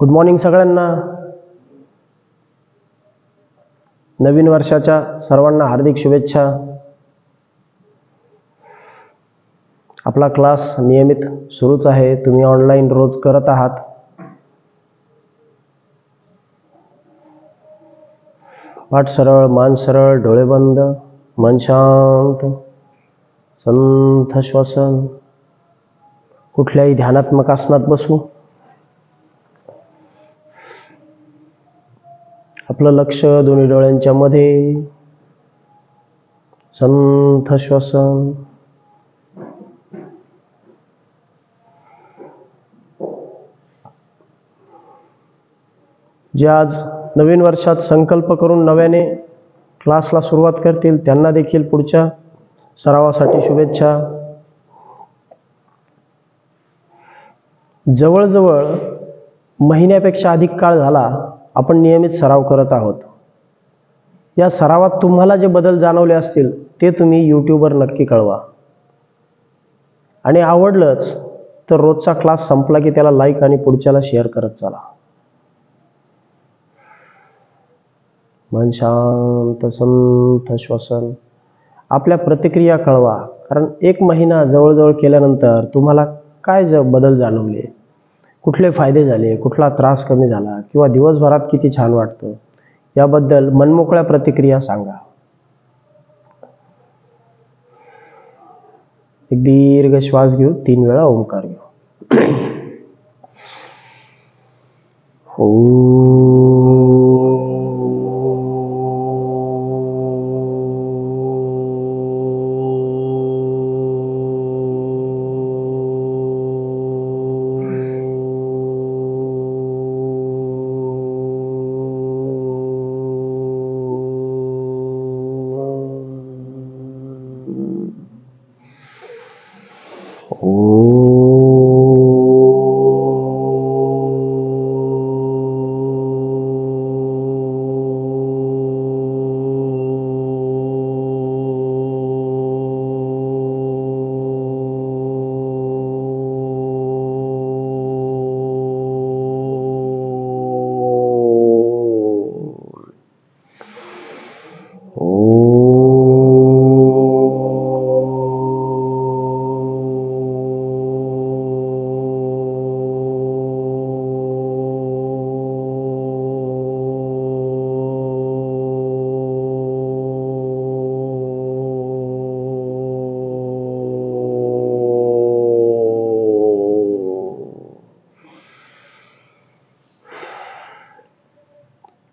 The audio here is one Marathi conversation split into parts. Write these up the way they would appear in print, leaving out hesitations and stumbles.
गुड मॉर्निंग सगळ्यांना. नवीन वर्षाच्या सर्वांना हार्दिक शुभेच्छा. आपला क्लास नियमित सुरूच आहे. तुम्ही ऑनलाईन रोज करत आहात. पाठ सरळ, मान सरळ, डोळे बंद, मन शांत, संथ श्वसन. कुठल्याही ध्यानात्मक आसनात बसू. आपलं लक्ष दोन्ही डोळ्यांच्या मध्ये. संथ श्वसन. जे आज नवीन वर्षात संकल्प करून नव्याने क्लासला सुरुवात करतील त्यांना देखील पुढच्या सरावासाठी शुभेच्छा. जवळजवळ महिन्यापेक्षा अधिक काळ झाला आपण नियमित सराव करत आहोत. या सरावात तुम्हाला जे बदल जाणवले असतील ते तुम्ही यूट्यूबवर नक्की कळवा. आणि आवडलंच तर रोजचा क्लास संपला की त्याला लाईक आणि पुढच्याला शेअर करत चला. मन शांत, संथ श्वसन. आपल्या प्रतिक्रिया कळवा. कारण एक महिना जवळजवळ केल्यानंतर तुम्हाला काय बदल जाणवले, कुठले फायदे झाले, कुठला त्रास कमी झाला किंवा दिवसभरात किती छान वाटतं, याबद्दल मनमोकळ्या प्रतिक्रिया सांगा. एक दीर्घ श्वास घेऊ. 3 वेळा ओंकार घेऊ.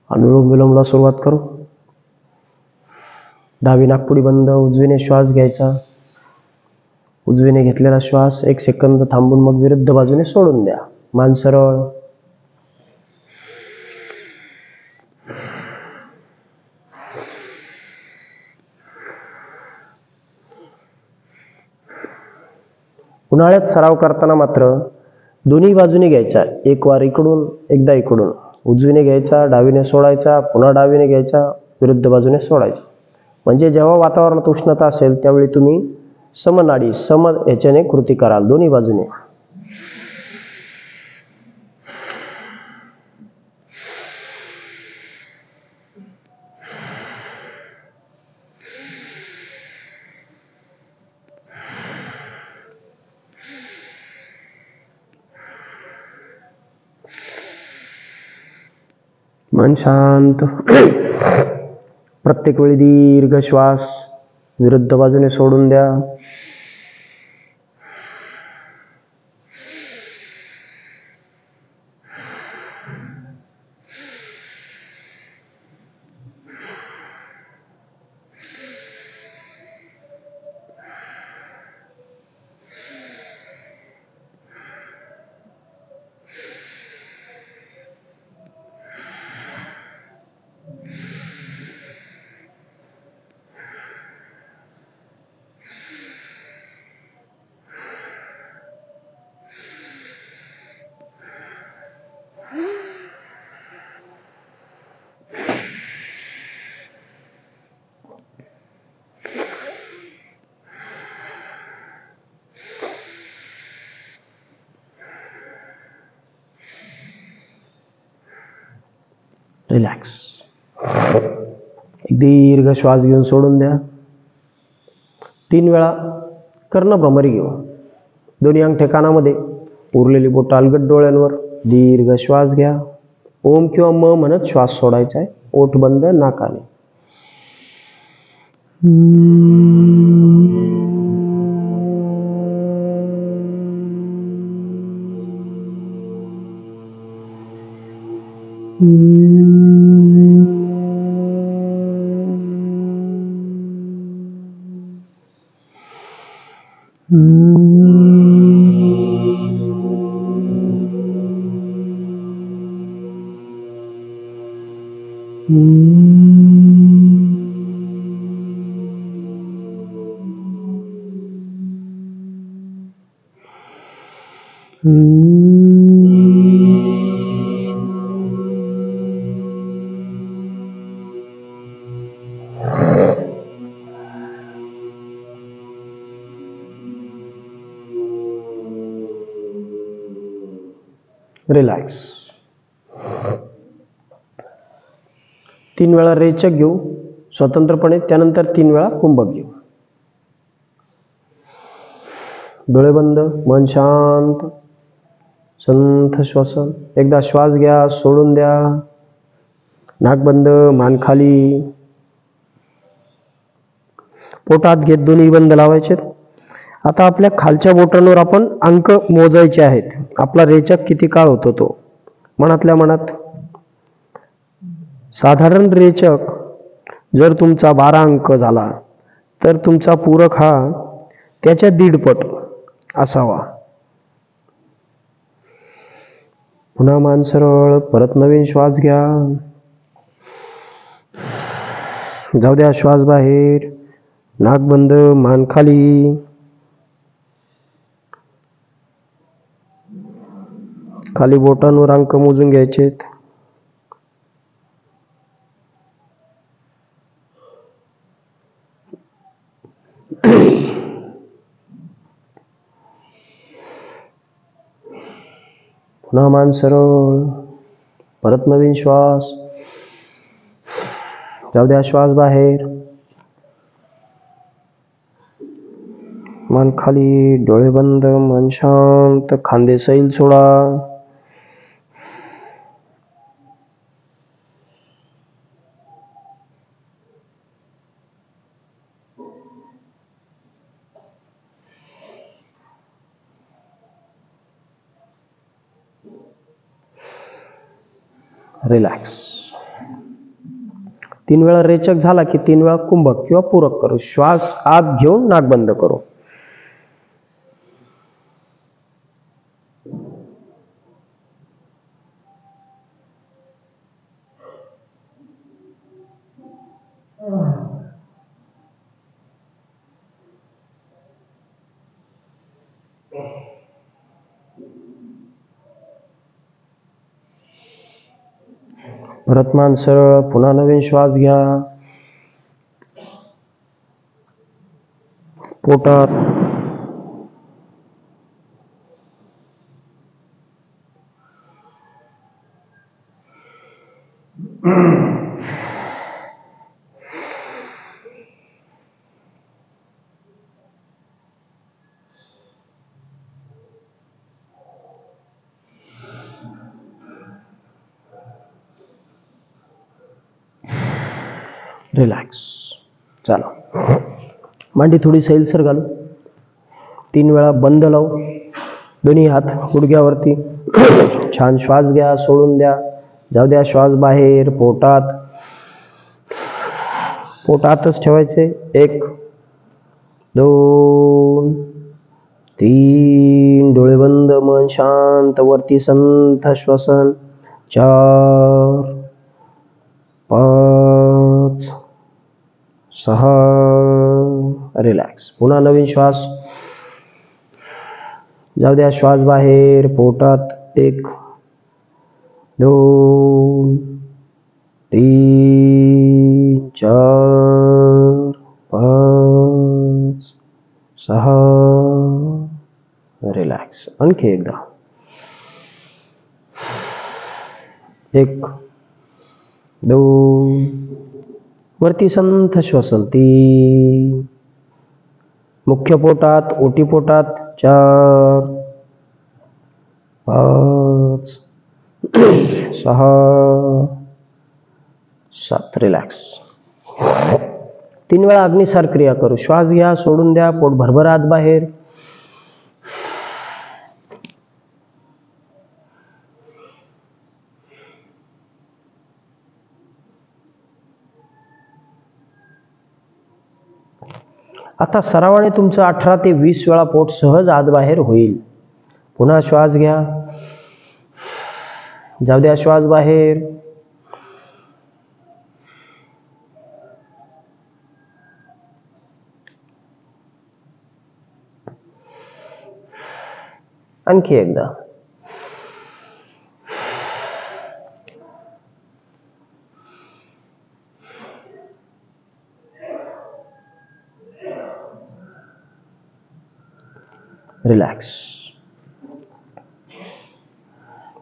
अनुलोम विलोमला सुरुवात करू. डावी नाकपुडी बंद. उजवीने श्वास घ्यायचा. उजवीने घेतलेला श्वास 1 सेकंद थांबून मग विरुद्ध बाजूने सोडून द्या. मान सरळ. उन्हाळ्यात सराव करताना मात्र दोन्ही बाजूने घ्यायचा. एक वार इकडून, एकदा इकडून. उजवीने घ्यायचा, डावीने सोडायचा, पुन्हा डावीने घ्यायचा, विरुद्ध बाजूने सोडायचा. म्हणजे जेव्हा वातावरणात उष्णता असेल त्यावेळी तुम्ही समनाडी सम ह्याच्याने कृती कराल दोन्ही बाजूने. मन शांत. प्रत्येक वेळी दीर्घ श्वास विरुद्ध बाजूने सोडून द्या. रिलॅक्स. एक दीर्घ श्वास घेऊन सोडून द्या. 3 वेळा कर्णभ्रमरी घेऊ. दोन्ही अंगठे कानामध्ये, उरलेली बोटं अलगद डोळ्यांवर. दीर्घ श्वास घ्या. ओम किंवा म म्हणत श्वास सोडायचा आहे. ओठ बंद, नाकाने. रिलॅक्स. 3 वेळा रेचक घेऊ स्वतंत्रपणे, त्यानंतर 3 वेळा कुंभक घेऊ. डोळे बंद, मन शांत, संथ श्वसन. एकदा श्वास घ्या, सोडून द्या. नाक बंद, मान खाली. पोटात घेत दोन्ही बंद लावायचे. आता आपल्या खालच्या बोटांवर आपण अंक मोजायचे आहेत. आपला रेचक किती काळ होतो तो मनातल्या मनात. साधारण रेचक जर तुमचा 12 अंक झाला तर तुमचा पूरक हा त्याच्या 1.5 पट असावा. पुन्हा मान सरळ, परत नवीन श्वास घ्या. जाऊ द्या श्वास बाहेर. नाक बंद, मान खाली. खाली बोटांवर अंक मोजून घ्यायचेत. पुन्हा मान सरळ, परत नवीन श्वास. जाऊ द्या श्वास बाहेर. मान खाली, डोळे बंद, मन शांत. खांदे सैल सोडा. रिलॅक्स. 3 वेळा रेचक झाला की 3 वेळा कुंभक किंवा पूरक करू. श्वास आत घेऊन नाक बंद करू. परत मान सरळ, पुन्हा नवीन श्वास घ्या. पोटात रिलॅक्स. चला, मांडी थोडी सैलसर घालू. 3 वेळा बंद लावू. दोन्ही हात गुडघ्यावरती. छान श्वास घ्या, सोडून द्या. जाऊ द्या श्वास बाहेर. पोटातच ठेवायचे. 1 2 3. डोळे बंद, मन शांत. वरती संथ श्वसन. 4 5 6. रिलॅक्स. पुन्हा नवीन श्वास. जाऊ द्या श्वास बाहेर. पोटात. 1 2 3 4 5 6. रिलॅक्स. आणखी एकदा. 1 2, वरती संथ श्वसन 3, मुख्य पोटात ओटी पोटात 4, 5, 6, 7. रिलॅक्स. 3 वेळा अग्निसार क्रिया करू. श्वास घ्या, सोडून द्या, पोट भरभर आत बाहेर. आता सरावाने तुमचं 18 ते 20 वेळा पोट सहज आत बाहेर होईल. पुन्हा श्वास घ्या, जाऊ द्या श्वास बाहेर. आणखी एकदा. रिलॅक्स.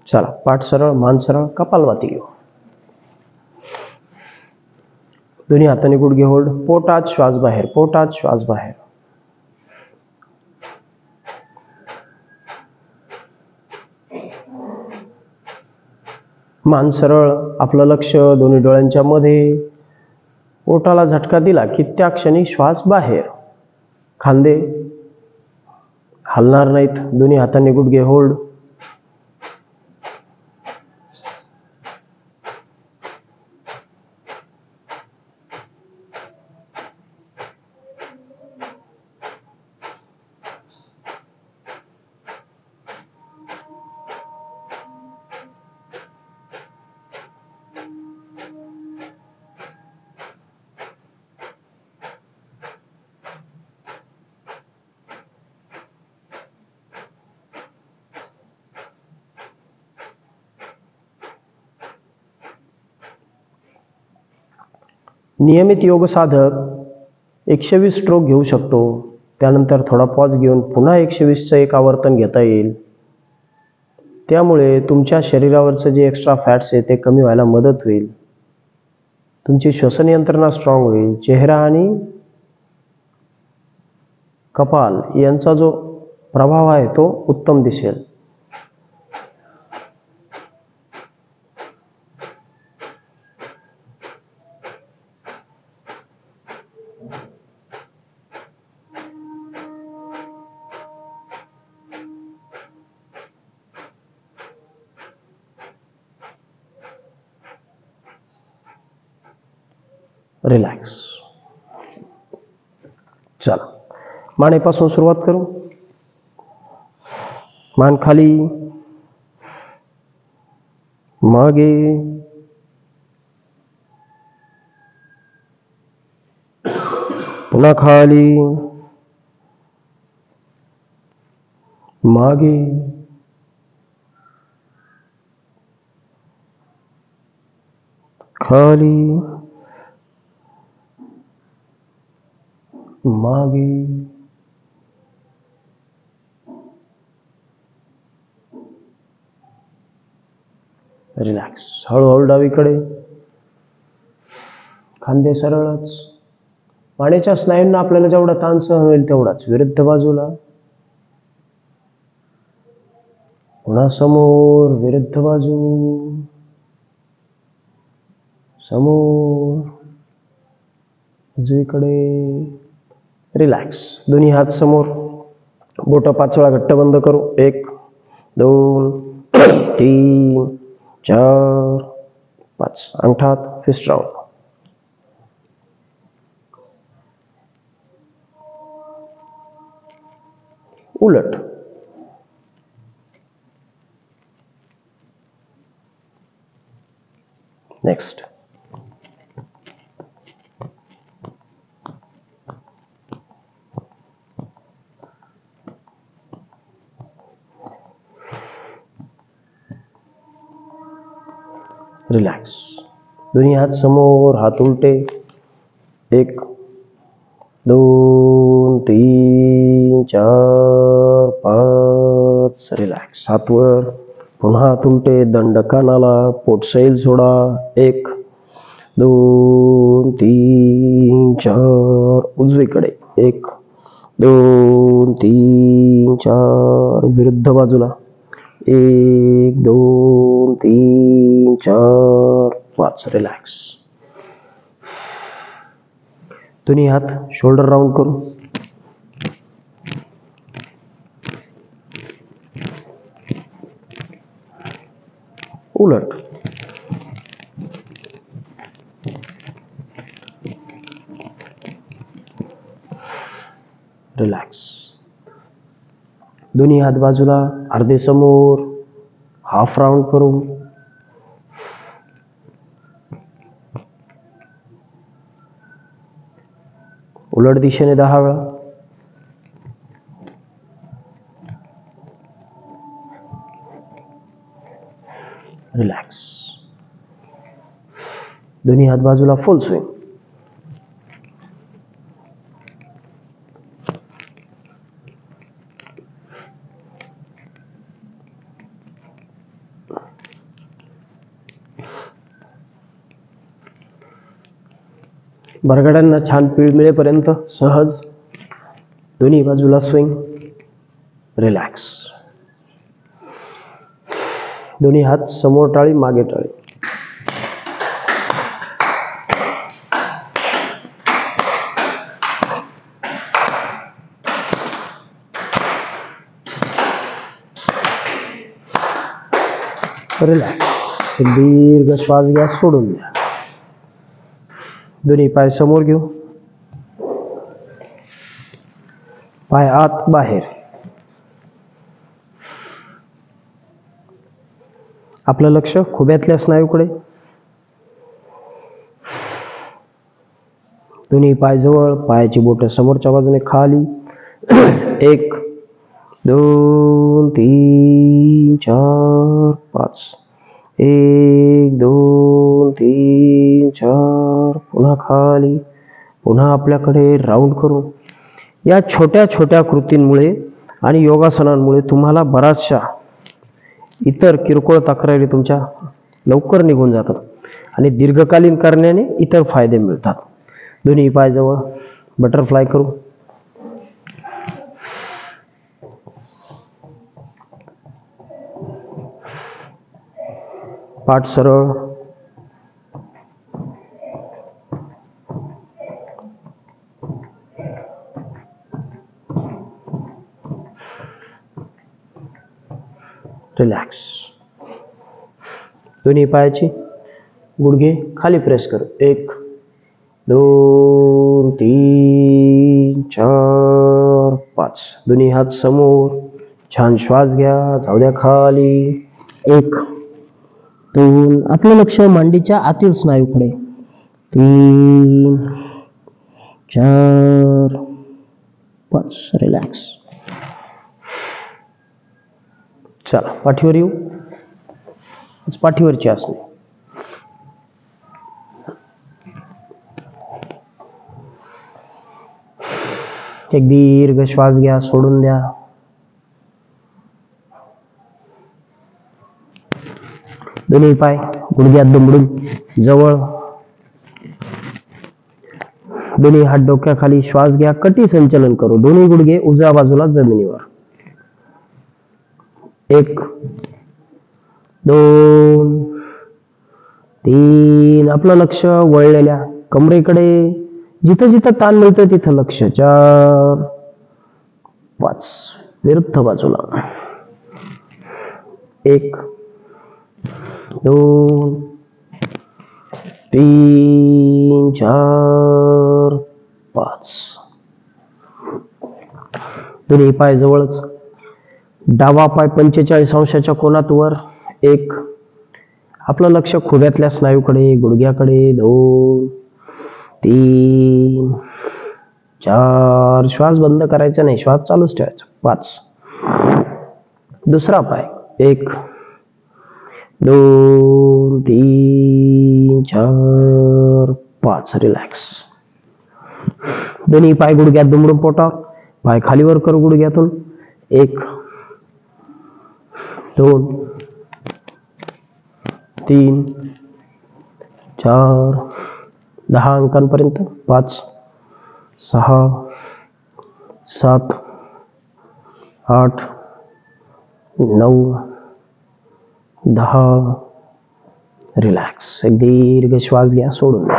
चला, पाठ सरळ, मान सरळ, कपालभाती घेऊ. दोन्ही हाताने गुडघे होल्ड. पोटात श्वास बाहेर, पोटात श्वास बाहेर. मान सरळ, आपलं लक्ष दोन्ही डोळ्यांच्या मध्ये. पोटाला झटका दिला की त्या क्षणी श्वास बाहेर. खांदे हलणार नाहीत. दोन्ही हातांनी गुडघे होल्ड. नियमित योग साधक 120 स्ट्रोक घेऊ शकतो. त्यानंतर थोडा पॉज घेऊन पुन्हा 120चं एक आवर्तन घेता येईल. त्यामुळे तुमच्या शरीरावरचं जे एक्स्ट्रा फॅट्स आहे ते कमी व्हायला मदत होईल. तुमची श्वसन यंत्रणा स्ट्रॉंग होईल. चेहरा आणि कपाल यांचा जो प्रभाव आहे तो उत्तम दिसेल. रिलॅक्स. चला, मानेपासून सुरुवात करू. मान खाली, मागे, पुन्हा खाली, मागे, खाली, मागे, रिलॅक्स. हळूहळू डावीकडे. खांदे सरळच. मानेच्या स्नायूंना आपल्याला जेवढा ताण सहन होईल तेवढाच. विरुद्ध बाजूला, पुन्हा समोर, विरुद्ध बाजू, समोर, उजवीकडे. रिलॅक्स. दोन्ही हात समोर. बोट 5 वेळा घट्ट बंद करू. 1, 2, 3, 4, 5. अंगठात फिस्ट राऊंड. उलट. नेक्स्ट. रिलॅक्स. दोन्ही हात समोर, हात उलटे. 1, 2, 3, 4, 5. रिलॅक्स. हात वर, पुन्हा हात उलटे. दंड कानाला. पोट सैल सोडा. 1, 2 3 4 उजवीकडे 1 2 3 4 विरुद्ध बाजूला 1 2 3 4 5 रिलॅक्स. दोन्ही हात शोल्डर राऊंड करू. उलट रिलॅक्स. दोन्ही हात बाजूला अर्धे समोर हाफ राऊंड करू. उलट दिशेने 10 वेळा. रिलॅक्स. दोन्ही हात बाजूला फुल स्विंग. बरगड्यांना छान पीळ मिळेपर्यंत सहज दोन्ही बाजूला स्विंग. रिलॅक्स. दोन्ही हात समोर टाळी मागे टाळी. रिलॅक्स. दीर्घ श्वास घ्या, सोडून द्या. दोन्ही पाय समोर घेऊ. पाय आत बाहेर. आपलं लक्ष खुब्यातल्या स्नायूकडे. दोन्ही पाय जवळ, पायाची बोटं समोरच्या बाजूने खाली. 1 2 3 4 5. 1 2 3 4. पुन्हा खाली. पुन्हा आपल्याकडे राऊंड करू. या छोट्या छोट्या कृतींमुळे आणि योगासनांमुळे तुम्हाला बराचशा इतर किरकोळ तक्रारी तुमच्या लवकर निघून जातात आणि दीर्घकालीन करण्याने इतर फायदे मिळतात. दोन्ही पाय जवळ बटरफ्लाय करू. पाठ सरळ. रिलॅक्स. दोन्ही पायाची गुडघे खाली प्रेस करू. 1 2 3 4 5. दोन्ही हात समोर. छान श्वास घ्या, जाऊ द्या खाली. 1 2. आपलं लक्ष मांडीच्या आतील स्नायूकडे. 3 4 5. रिलॅक्स. चला पाठीवर येऊ. पाठीवरची आसने. एक दीर्घ श्वास घ्या, सोडून द्या. दोन्ही पाय गुडघ्यात दुमडून जवळ. दोन्ही हात डोक्याखाली. श्वास घ्या, कटी संचलन करू. दोन्ही गुडघे उजव्या बाजूला जमिनीवर. 1 2 3. आपलं लक्ष वळलेल्या कमरेकडे. जिथं जिथं ताण मिळतं तिथं लक्ष. 4 5. विरुद्ध बाजूला. 1 2 3 4 5. दोन्ही पाय जवळच. डावा पाय 45 अंशाच्या कोनात वर. 1. आपलं लक्ष खुब्यातल्या स्नायूकडे, गुडघ्याकडे. 2 3 4. श्वास बंद करायचा नाही, श्वास चालूच ठेवायचा. 5. दुसरा पाय. 1 2 3 4 5. रिलॅक्स. दोन्ही पाय गुडघ्यात दुमडून पोटावर. पाय खालीवर करू गुडघ्यातून. 1 2 3 4 10 अंकांपर्यंत. 5 6 7 8 9 10. रिलॅक्स. एक दीर्घ श्वास घ्या, सोडून द्या.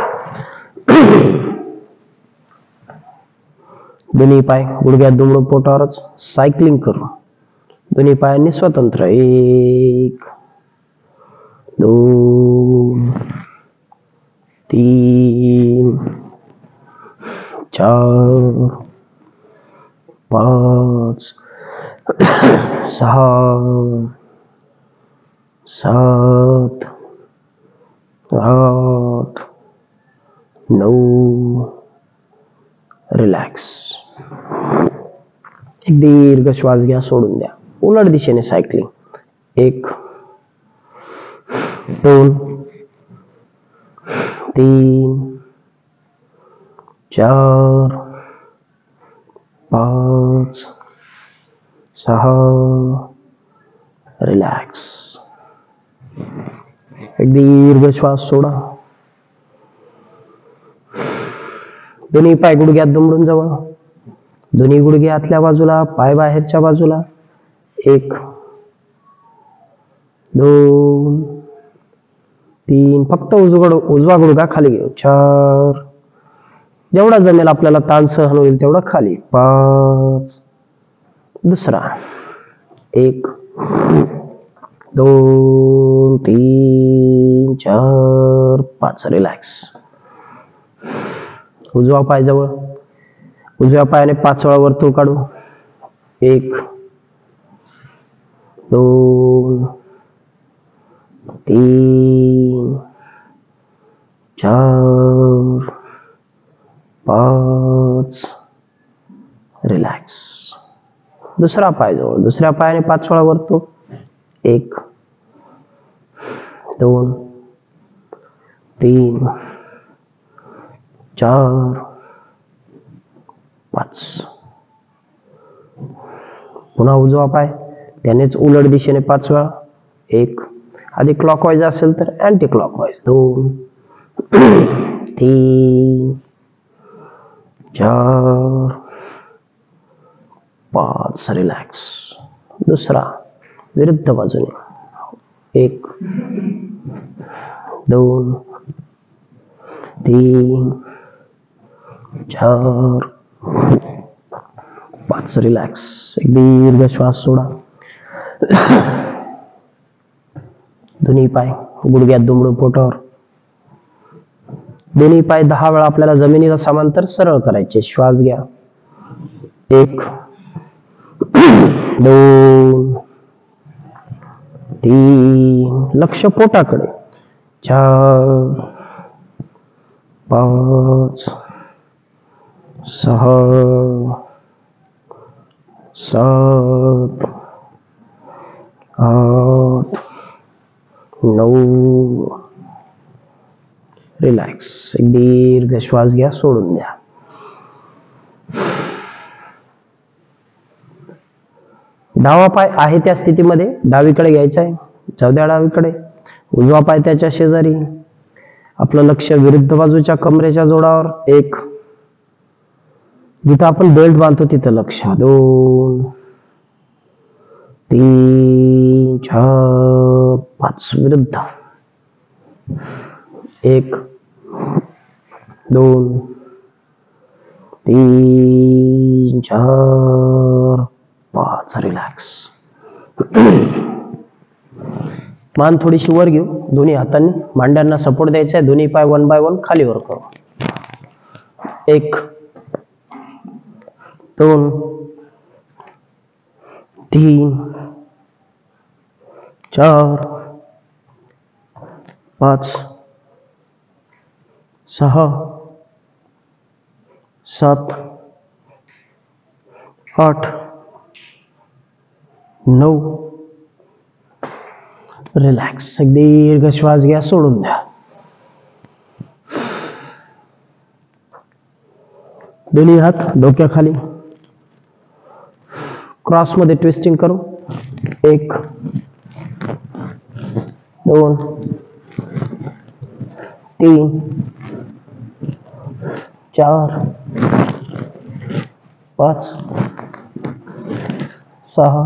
दोन्ही पाय गुडघ्यात दुमडून पोटावरच सायकलिंग करू. दोन्ही पायांनी स्वतंत्र. 1 2 3 4 5 6 7 8 9. रिलॅक्स. एक दीर्घ श्वास घ्या, सोडून द्या. उलट दिशेने सायकलिंग. 1 2 3 4 5 6. रिलॅक्स. एक दीर्घ श्वास सोडा. दोन्ही पाय गुडघ्यात दुमडून जवळ. दोन्ही गुडघे आतल्या बाजूला, पाय बाहेरच्या बाजूला. 1 2 3. फक्त उजवा गुडघा खाली घेऊ. 4. जेवढा जमेल आपल्याला ताण सहन होईल तेवढा खाली. 5. दुसरा. 1 2 3 4 5. रिलॅक्स. उजवा पाय जवळ. उजव्या पायाने 5 वेळा वर्तुळ काढू. 1 2 3 4 5. रिलॅक्स. दुसरा पाय जवळ. दुसऱ्या पायाने 5 वेळा वर्तुळ. 1 2 3 4 5. पुन्हा उजवा पाय. त्यानेच उलट दिशेने 5 वेळा. 1. आधी क्लॉकवाईज असेल तर अँटी क्लॉकवाईज. 2 3 4 5. रिलॅक्स. दुसरा विरुद्ध बाजूने. 1 2 3 4 5. रिलॅक्स. एक दीर्घ श्वास सोडा. दोन्ही पाय गुडघ्यात दुमडून पोटावर. दोन्ही पाय 10 वेळा आपल्याला जमिनीला समांतर सरळ करायचे. श्वास घ्या. 1 2 3. लक्ष पोटाकडे. 4 5 6 7 8 9. रिलॅक्स. एक दीर्घ श्वास घ्या, सोडून द्या. डावा पाय आहे त्या स्थितीमध्ये डावीकडे घ्यायचा आहे. जाऊ द्या डावीकडे. उजवा पाय त्याच्या शेजारी. आपलं लक्ष विरुद्ध बाजूच्या कमरेच्या जोडावर. 1 जिथं आपण बेल्ट बांधतो तिथं लक्ष. 2 3 4 5. विरुद्ध. 1 2 3 4 5. रिलॅक्स. मान थोडीशी वर घेऊ. दोन्ही हातांनी मांड्यांना सपोर्ट द्यायचा आहे. दोन्ही पाय 1 बाय 1 खाली वर करू. 1 2 3 4 5 6 7 8 9. रिलॅक्स. एक दीर्घ श्वास घ्या, सोडून द्या. दोन्ही हात डोक्याखाली. क्रॉस मध्ये ट्विस्टिंग करू. 1 2 3 4 5 6.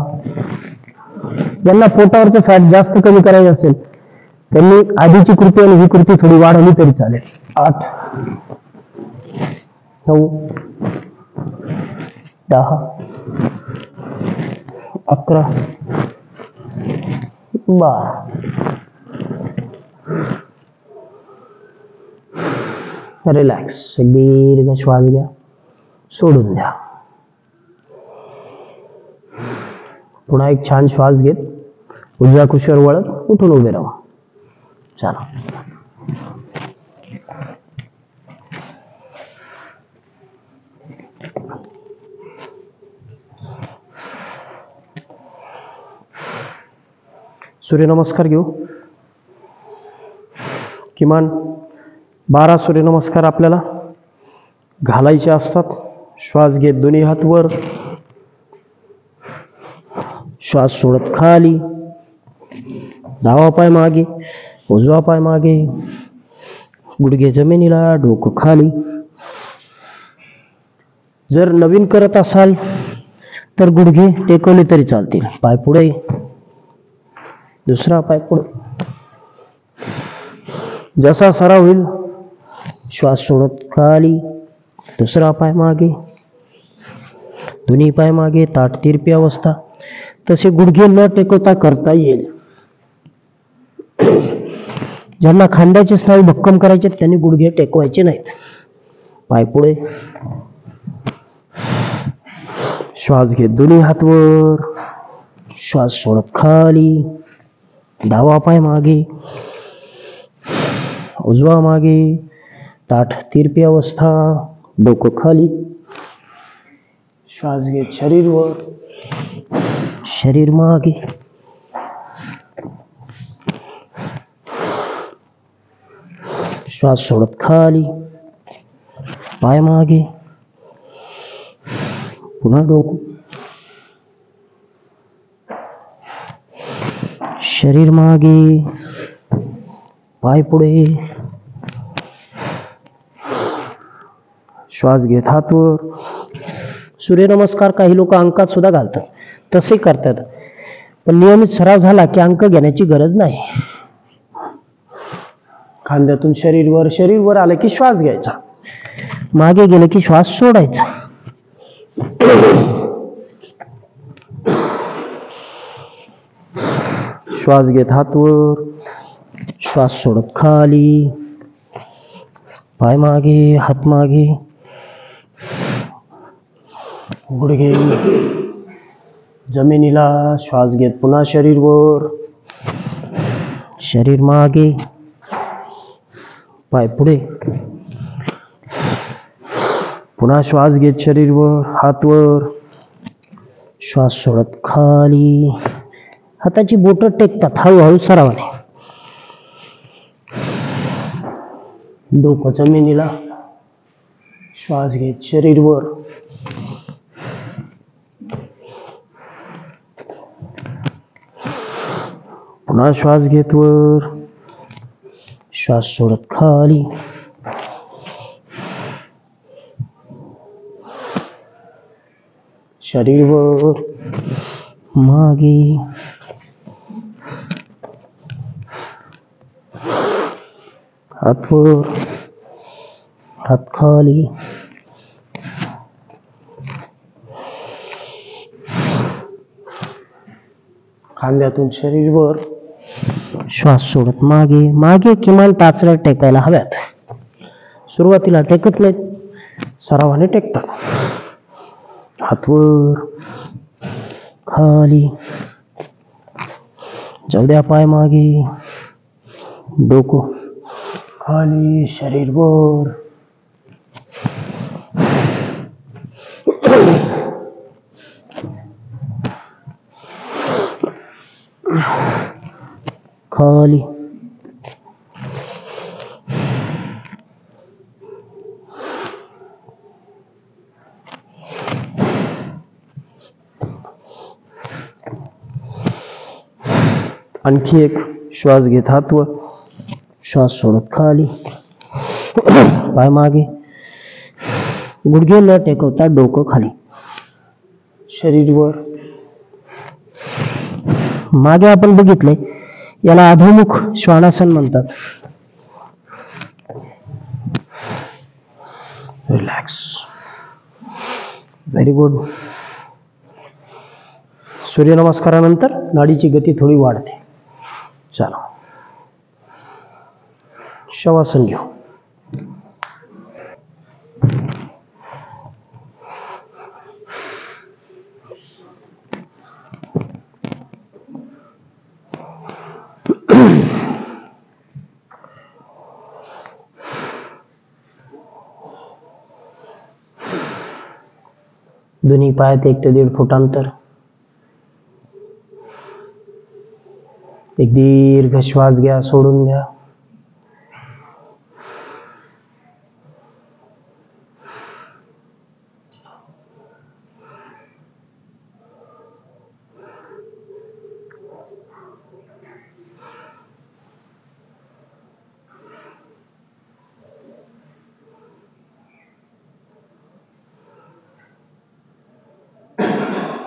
ज्यांना पोटावरचं फॅट जास्त कमी करायचं असेल त्यांनी आधीची कृती आणि ही कृती थोडी वाढवली तरी चालेल. 8 9 10 11 12. रिलॅक्स. दीर्घ श्वास घ्या, सोडून द्या. पुन्हा एक छान श्वास घेत उजव्या कुशीवर वळत उठून उभे राहा. चला. सूर्यनमस्कार घेऊ. किमान 12 सूर्यनमस्कार आपल्याला घालायचे असतात. श्वास घेत दोन्ही हात वर, श्वास सोडत खाली, डावा पाय मागे, उजवा पाय मागे, गुडघे जमिनीला, डोकं खाली. जर नवीन करत असाल तर गुडघे टेकवले तरी चालतील. पाय पुढे, दुसरा पाय पुढे. जसा सराव होईल श्वास सोडत खाली, दुसरा पाय मागे, दोन्ही पाय मागे, ताठ तिरपी अवस्था. तसे गुडघे न टेकवता करता येईल. ज्यांना खांद्याचे स्नायू भक्कम करायचे त्यांनी गुडघे टेकवायचे नाहीत. पाय पुढे, श्वास घेत दोन्ही हात वर, श्वास सोडत खाली, डावा पाय मागे, उजवा मागे, ताठ तिरपी अवस्था, डोकं खाली. श्वास घेत शरीर वर, शरीर मागे, श्वास सोडत खाली, पाय मागे, पुन्हा डोकं, शरीर मागे, पाय पुढे. श्वास घेत हात वर. सूर्यनमस्कार काही लोक अंकात सुद्धा घालतात, तसे करतात. पण नियमित सराव झाला की अंक घेण्याची गरज नाही. खांद्यातून शरीर वर आलं की श्वास घ्यायचा, मागे गेलं की श्वास सोडायचा. श्वास घेत हात वर, श्वास सोडत खाली, पाय मागे, हात मागे, गुडघे जमिनीला. श्वास घेत पुन्हा शरीर वर, शरीर मागे, पाय पुढे. पुन्हा श्वास घेत शरीर वर, हात वर, श्वास सोडत खाली. हाताची बोटं टेकतात हळूहळू सरावाने. डोकं जमिनीला. श्वास घेत शरीर वर, पुन्हा श्वास घेत वर, श्वास सोडत खाली. शरीर वर, मागे, हात वर, हात खाली. खांद्यातून शरीर वर, श्वास सोडत मागे. मागे किमान टाचऱ्या टेकायला हव्यात. सुरुवातीला टेकत नाहीत, सरावाने टेकतात. हात वर, खाली, जाऊ द्या पाय मागे, डोकं खाली, शरीर वर. खाली. आणखी एक. श्वास घेत हात वर, श्वास सोडत खाली, पाय मागे, गुडघे न टेकवता डोकं खाली, शरीर वर. मागे आपण बघितले याला अधोमुख श्वानासन म्हणतात. रिलॅक्स. Very good. सूर्यनमस्कारानंतर नाडीची गती थोडी वाढते. चला शवासन घेऊ. दोन्ही पायात 1 ते 1.5 फूट अंतर. एक दीर्घ श्वास घ्या, सोडून द्या.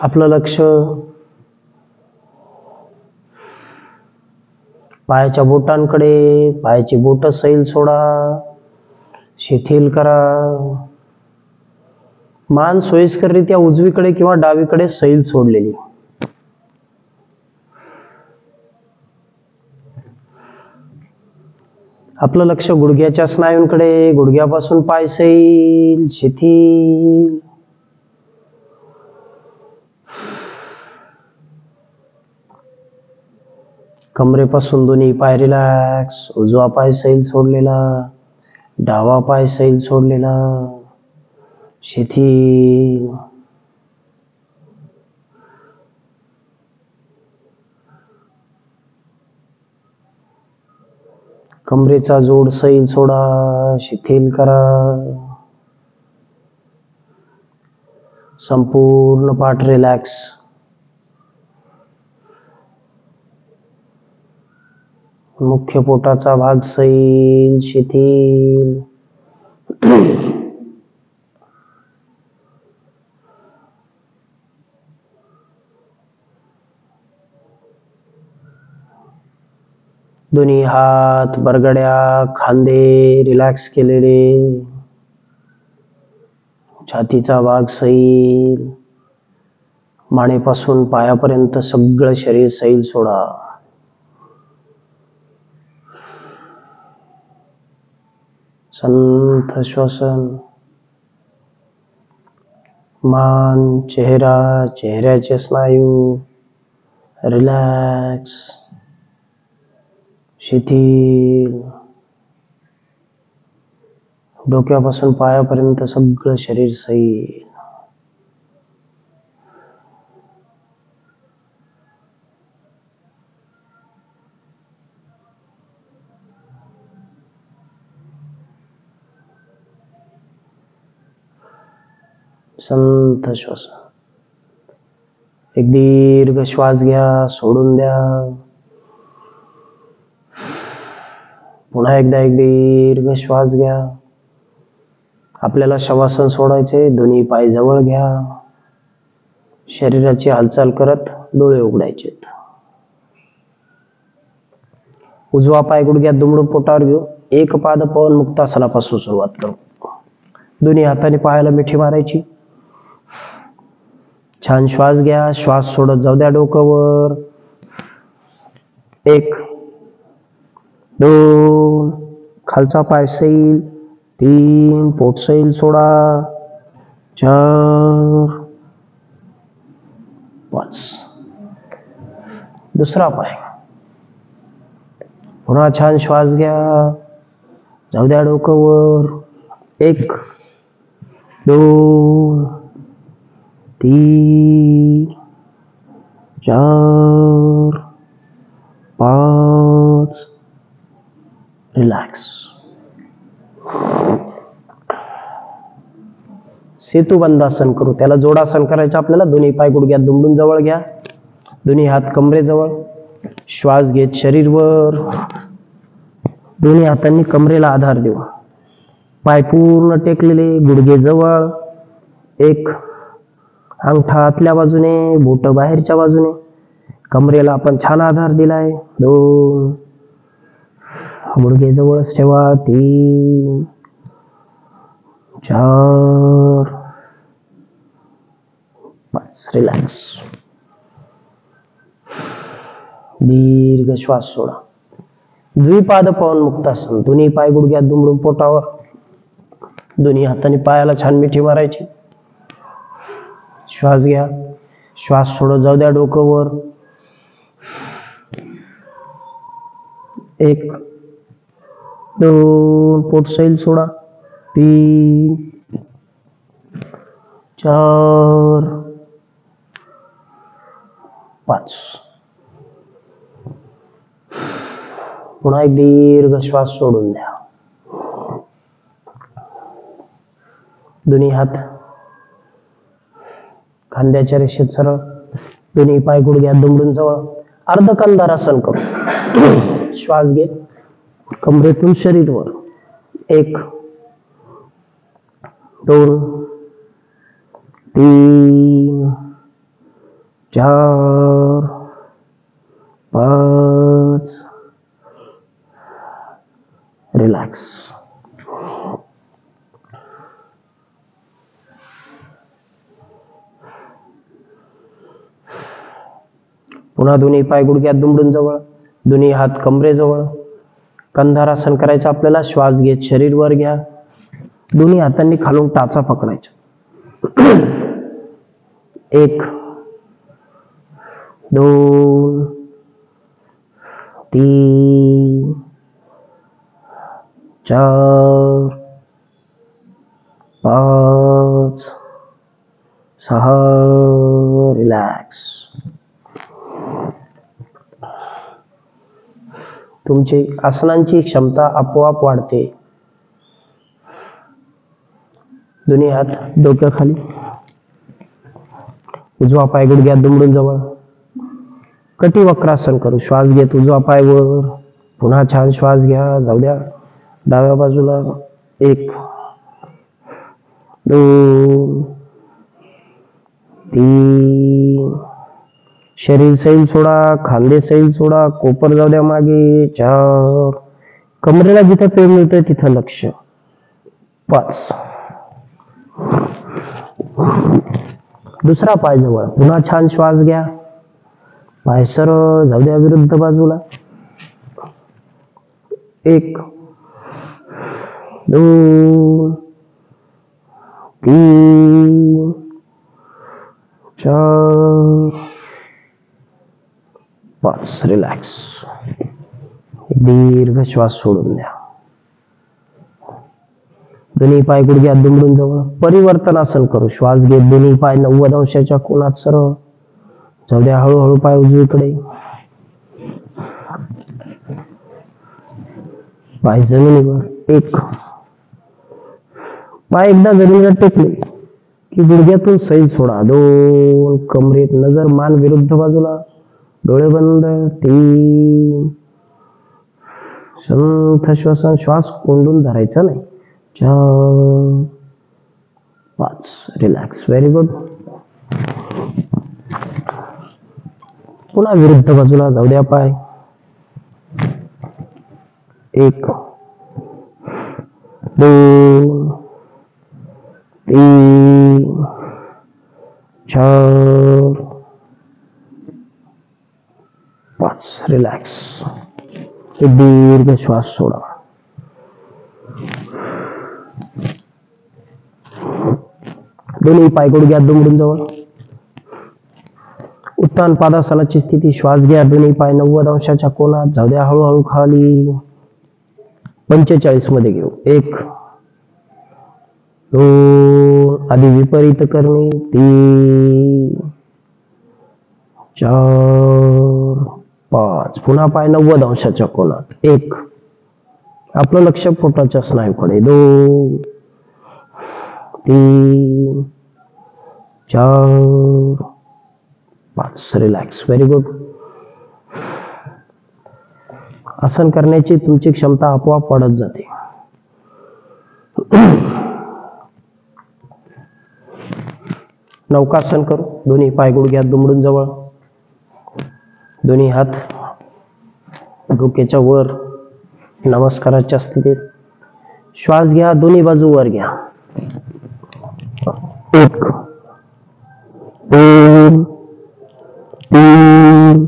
आपलं लक्ष पायाच्या बोटांकडे. पायाची बोट सैल सोडा, शिथिल करा. मान सोयीस्कररित्या उजवीकडे किंवा डावीकडे सैल सोडलेली. आपलं लक्ष गुडघ्याच्या स्नायूंकडे. गुडघ्यापासून पाय सैल, शिथिल. कमरेपासून दोन्ही पाय रिलॅक्स. उजवा पाय सैल सोडलेला, डावा पाय सैल सोडलेला, शिथिल. कमरेचा जोड सैल सोडा, शिथिल करा. संपूर्ण पाठ रिलॅक्स. मुख्य पोटाचा भाग सैल, शिथिल. दोन्ही हात, बरगड्या, खांदे रिलॅक्स केलेले. छातीचा भाग सैल. मानेपासून पायापर्यंत सगळं शरीर सैल सोडा. संथ श्वसन. मान, चेहरा, चेहऱ्याचे स्नायू रिलॅक्स, शिथिल. डोक्यापासून पायापर्यंत सगळं शरीर सैल. संथ श्वास. एक दीर्घ श्वास घ्या, सोडून द्या. पुन्हा एकदा एक दीर्घ श्वास घ्या. आपल्याला शवासन सोडायचे. दोन्ही पाय जवळ घ्या. शरीराची हालचाल करत डोळे उघडायचे. उजवा पाय गुडघ्यात दुमडून पोटावर घेऊ. एक पाद पवन मुक्तासनापासून सुरुवात करू. दोन्ही हाताने पायाला मिठी मारायची. छान श्वास घ्या. श्वास सोडत जाऊ द्या डोकं. 1 2 खालचा पाय सैल. 3 पोट सैल सोडा. 4 5 दुसरा पाय. पुन्हा छान श्वास घ्या. जाऊ द्या डोकं. 1 2 3 4 5 रिलॅक्स. सेतुबंधासन करू. त्याला जोडासन करायचं आपल्याला. दोन्ही पाय गुडघ्यात दुमडून जवळ घ्या. दोन्ही हात कमरेजवळ. श्वास घेत शरीर वर. दोन्ही हातांनी कमरेला आधार देऊ. पाय पूर्ण टेकलेले, गुडघे जवळ, एक अंगठा आतल्या बाजूने, बोट बाहेरच्या बाजूने, कमरेला आपण छान आधार दिलाय, 2, गुडघे जवळच ठेवा, 3, 4, 5, रिलॅक्स. दीर्घ श्वास सोडा. द्विपाद पवन मुक्तासन. दोन्ही पाय गुडघ्यात दुमडून पोटावर, दोन्ही हाताने पायाला छान मिठी मारायची. श्वास घ्या, श्वास सोडत जाऊ द्या, डोकं वर. 1, 2, पोट सैल सोडा. 3, 4, 5. पुन्हा एक दीर्घ श्वास सोडून द्या. दोन्ही हात खांद्याच्या रेषेत सरळ, दोन्ही पाय गुडघ्यात दुमडून जवळ, अर्धकंधारासन करू. श्वास घेत कमरेतून शरीर वर. 1, 2, 3, 4, 5. रिलॅक्स. पुन्हा दोन्ही पाय गुडघ्यात दुमडून जवळ, दोन्ही हात कमरेजवळ, कंधारासन करायचं आपल्याला. श्वास घेत शरीर वर घ्या, दोन्ही हातांनी खालून टाचा पकडायचा. 1, 2, 3, 4, 5, 6. रिलॅक्स. तुमची आसनांची क्षमता आपोआप वाढते. दोन्ही हात डोक्याखाली, उजवा पाय गुडघ्यात दुमडून जवळ, कटिवक्रासन करू. श्वास घेत उजवा पाय वर, पुन्हा छान श्वास घ्या, जाऊ द्या डाव्या बाजूला. 1, 2, 3. शरीर सैल सोडा, खांदे सैल सोडा, कोपर जाऊ द्या मागे. 4, कमरेला जिथं पेन मिळतंय तिथं लक्ष. 5. दुसरा पाय जवळ, पुन्हा छान श्वास घ्या, पाय सरळ जाऊ द्या विरुद्ध बाजूला. 1, 2, 3, 4, 5. रिलॅक्स. दीर्घ श्वास सोडून द्या. दोन्ही पाय गुडघ्यात दुमडून जवळ, परिवर्तनासन करू. श्वास घेत दोन्ही पाय 90 अंशाच्या कोनात सरळ जाऊ द्या, हळूहळू पाय उजवीकडे, पाय जमिनीवर. 1, पाय एकदा जमिनीला टेकले की गुडघ्यातून सैल सोडा. 2, कमरेत नजर, मान विरुद्ध बाजूला, डोळे बंद. 3, संथ श्वसन, श्वास कोंडून धरायचा नाही. 4, 5. रिलॅक्स. Very good. पुन्हा विरुद्ध बाजूला जाऊ द्या पाय. 1, 2, 3, 4, 5. रिलॅक्स. दीर्घ श्वास सोडा. दोन्ही पाय गुडघ्यात दुमडून जवळ, उत्तान पादासनाची स्थिती. श्वास घ्या, दोन्ही पाय 90 अंशाच्या कोनात जाऊ द्या, हळूहळू खाली. 45 मध्ये घेऊ. 1, 2, आधी विपरीत करणे. 3, 4, 5. पुन्हा पाय 90 अंशाच्या कोनात. 1, आपलं लक्ष पोटाच्या स्नायूकडे. 2, 3, 4, 5. रिलॅक्स. Very good. आसन करण्याची तुमची क्षमता आपोआप वाढत जाते. नौकासन करू. दोन्ही पाय गुडघ्यात दुमडून जवळ, दोन्ही हात डोक्याच्या वर नमस्काराच्या स्थितीत. श्वास घ्या, दोन्ही बाजू वर घ्या. 1 2 3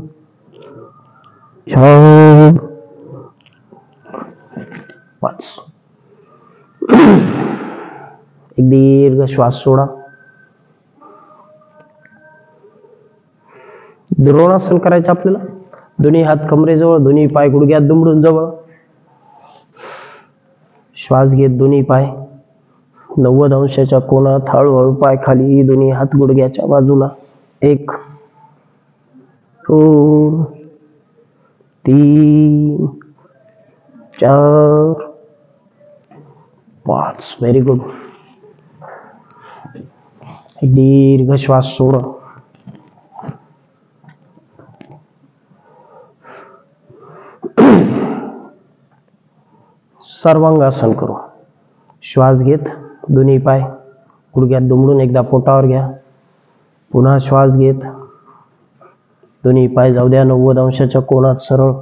4 5. एक दीर्घ श्वास सोडा. द्रोणासन करायचं आपल्याला. दोन्ही हात कमरेजवळ, दोन्ही पाय गुडघ्यात दुमडून जवळ. श्वास घेत दोन्ही पाय 90 अंशाच्या कोनात, हळूहळू पाय खाली, दोन्ही हात गुडघ्याच्या बाजूला. 1 2 3 4 5. Very good. एक दीर्घ श्वास सोडा. सर्वांगासन करू. श्वास घेत दोन्ही पाय गुडघ्यात दुमडून एकदा पोटावर घ्या. पुन्हा श्वास घेत दोन्ही पाय जाऊ द्या 90 अंशाच्या कोनात सरळ,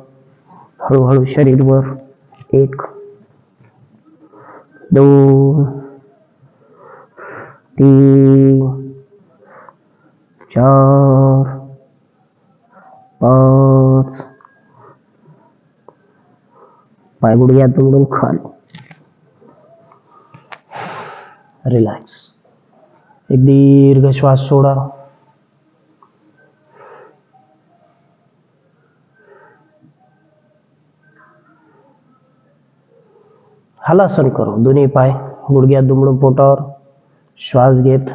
हळूहळू शरीर वर. 1 2 3 4 5. पाय गुडघ्यात दुमडून खाली. रिलॅक्स. एक दीर्घ श्वास सोडा. हलासन करू. दोन्ही पाय गुडघ्यात दुमडून पोटावर. श्वास घेत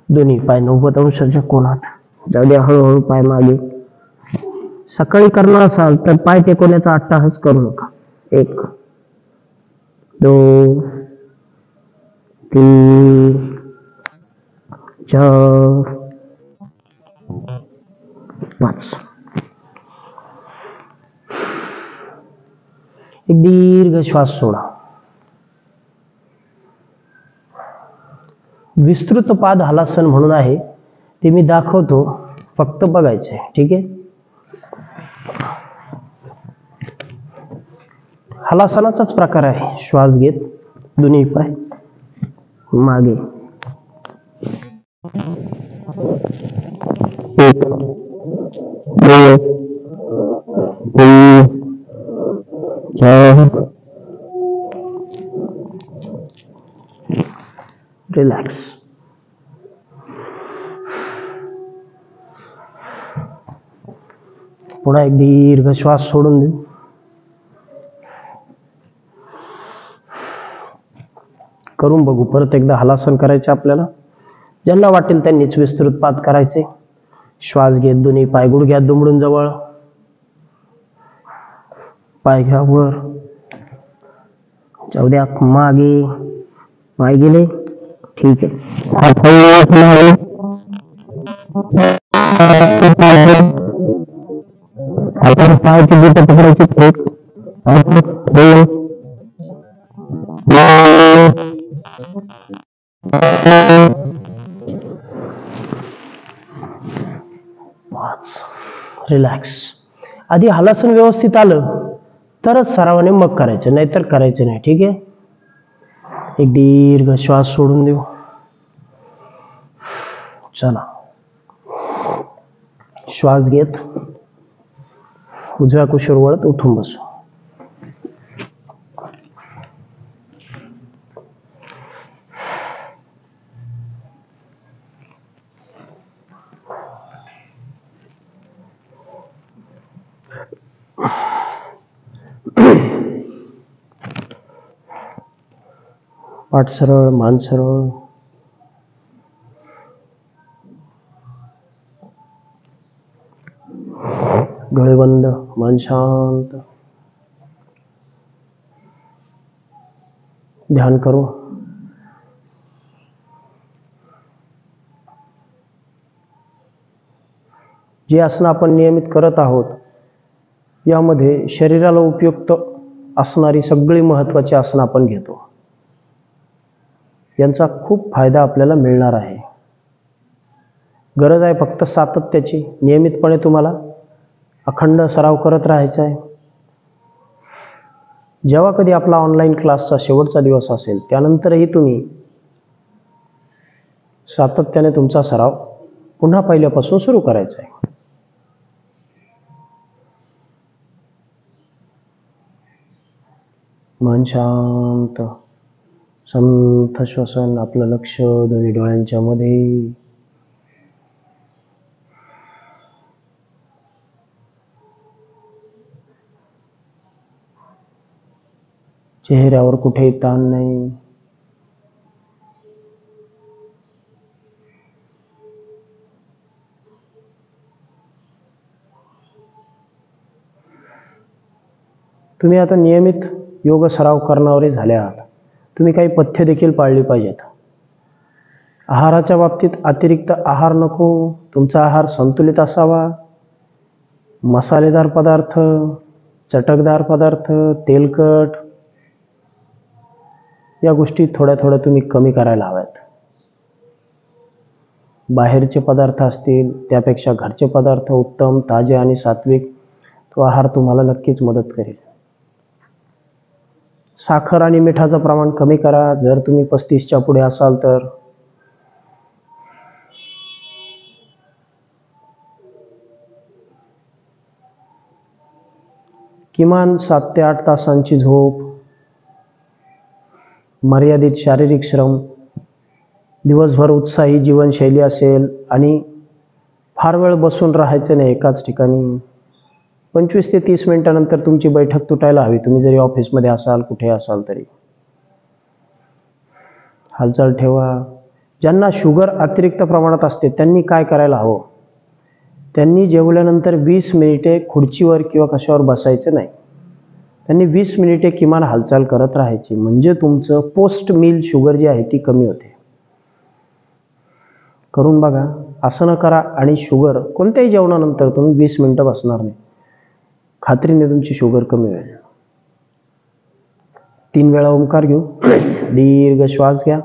दोन्ही पाय 90 अंशाच्या कोनात जाऊ द्या, हळूहळू पाय मागे. सकाळी करणार असाल तर पाय टेकवण्याचा अट्टाहास करू नका. 1 2 3 4 5. एक दीर्घ श्वास सोडा. विस्तृत पाद हलासन म्हणून आहे, ते मी दाखवतो, फक्त बघायचंय. ठीक आहे. हलासनाचाच प्रकार आहे. श्वास घेत दोन्ही पाय मागे. 1 2 3 4. रिलॅक्स. पुन्हा एक दीर्घ श्वास सोडून देऊ. करून बघू. परत एकदा हलासन करायचे आपल्याला. ज्यांना वाटेल त्यांनीच विस्तृत पाद करायचे. श्वास घेत दोन्ही पाय गुडघ्यात दुमडून जवळ, पाय घ्या वर, जाऊ द्या मागे. पाय गेले. ठीक आहे. आपण पायाची बोटं पकडायची. 1 2 5. रिलॅक्स. आधी हलासन व्यवस्थित आलं तरच सरावाने मग करायचं, नाहीतर करायचं नाही. ठीक आहे. एक दीर्घ श्वास सोडून देऊ. चला. श्वास घेत उजव्या कुशीवर वळत उठून बसू. पाठ सरळ, मान सरळ. डोळे बंद, मन शांत. ध्यान करू. जी आसनं आपण नियमित करत आहोत यामध्ये शरीराला उपयुक्त असणारी सगळी महत्वाची आसनं आपण घेतो. यांचा खूप फायदा आपल्याला मिळणार आहे. गरज आहे फक्त सातत्याची. नियमितपणे तुम्हाला अखंड सराव करत राहायचा आहे. जेव्हा कधी आपला ऑनलाईन क्लासचा शेवटचा दिवस असेल त्यानंतरही तुम्ही सातत्याने तुमचा सराव पुन्हा पहिल्यापासून सुरू करायचा आहे. मन शांत, संथ श्वसन. आपलं लक्ष दोन्ही डोळ्यांच्या मध्ये. चेहऱ्यावर कुठेही ताण नाही. तुम्ही आता नियमित योग सराव करणारे झाले आहात. तुम्ही काही पथ्य देखील पाळली पाहिजेत. आहाराच्या बाबतीत अतिरिक्त आहार नको. तुमचा आहार संतुलित असावा. मसालेदार पदार्थ, चटकदार पदार्थ, तेलकट या गोष्टी थोड्या थोड्या तुम्ही कमी करायला हव्यात. बाहेरचे पदार्थ असतील त्यापेक्षा घरचे पदार्थ उत्तम, ताजे आणि सात्विक तो आहार तुम्हाला नक्कीच मदत करेल. साखर आणि मिठाचं प्रमाण कमी करा. जर तुम्ही 35च्या पुढे असाल तर. किमान 7 ते 8 तासांची झोप, मर्यादित शारीरिक श्रम, दिवसभर उत्साही जीवनशैली असेल आणि फार वेळ बसून राहायचं नाही एकाच ठिकाणी. 25 ते 30 मिनिटानंतर तुमची बैठक तुटायला हवी. तुम्ही जरी ऑफिसमध्ये असाल, कुठे असाल तरी. हालचाल ठेवा. ज्यांना शुगर अतिरिक्त प्रमाणात असते त्यांनी काय करायला हवं? त्यांनी जेवल्यानंतर 20 मिनिटे खुर्चीवर किंवा कशावर बसायचं नाही. त्यांनी 20 मिनिटे किमान हालचाल करत राहायची. म्हणजे तुमचं पोस्ट मील शुगर जी आहे ती कमी होते. करून बघा. असं न करा आणि शुगर कोणत्याही जेवणानंतर तुम्ही 20 मिनिटं बसणार नाही. खात्रीने तुमची शुगर कमी होईल. 3 वेळा ओंकार घेऊ. दीर्घ श्वास घ्या.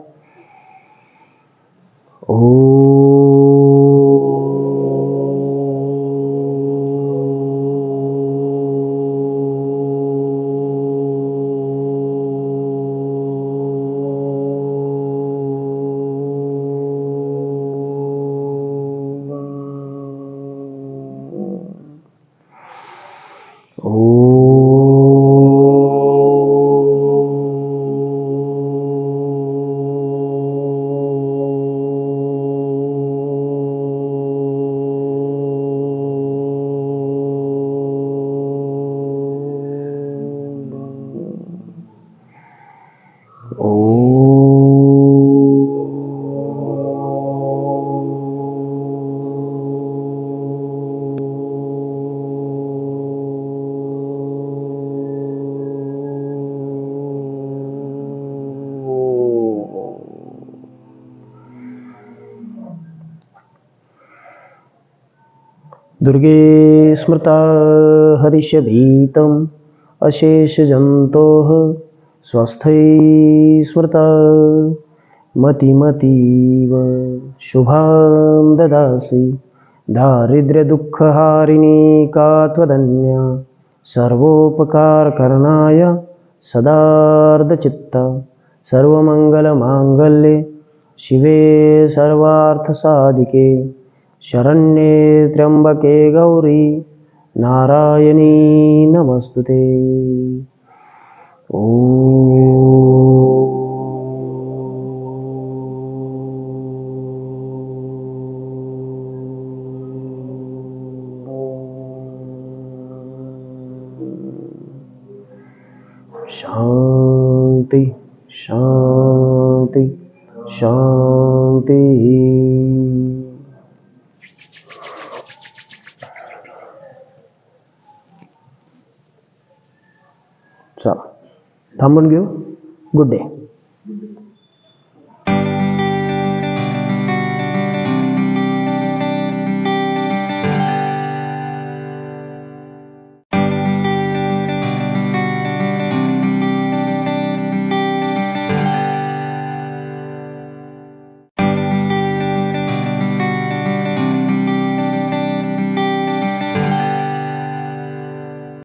दुर्गे स्मृता हरिषभीतम् अशेषजन्तोः स्वस्थै स्मृता मतिमतीव शुभां ददासि दारिद्र्यदुःखहारिणी का त्वदन्या सर्वोपकारकरणाय सदार्धचित्ता सर्वमङ्गलमाङ्गल्ये शिवे सर्वार्थसाधिके शरण्ये त्र्यंबके गौरी नारायणी नमस्तुते. शांति शांति शांति. चला थांबून घेऊ. Good day.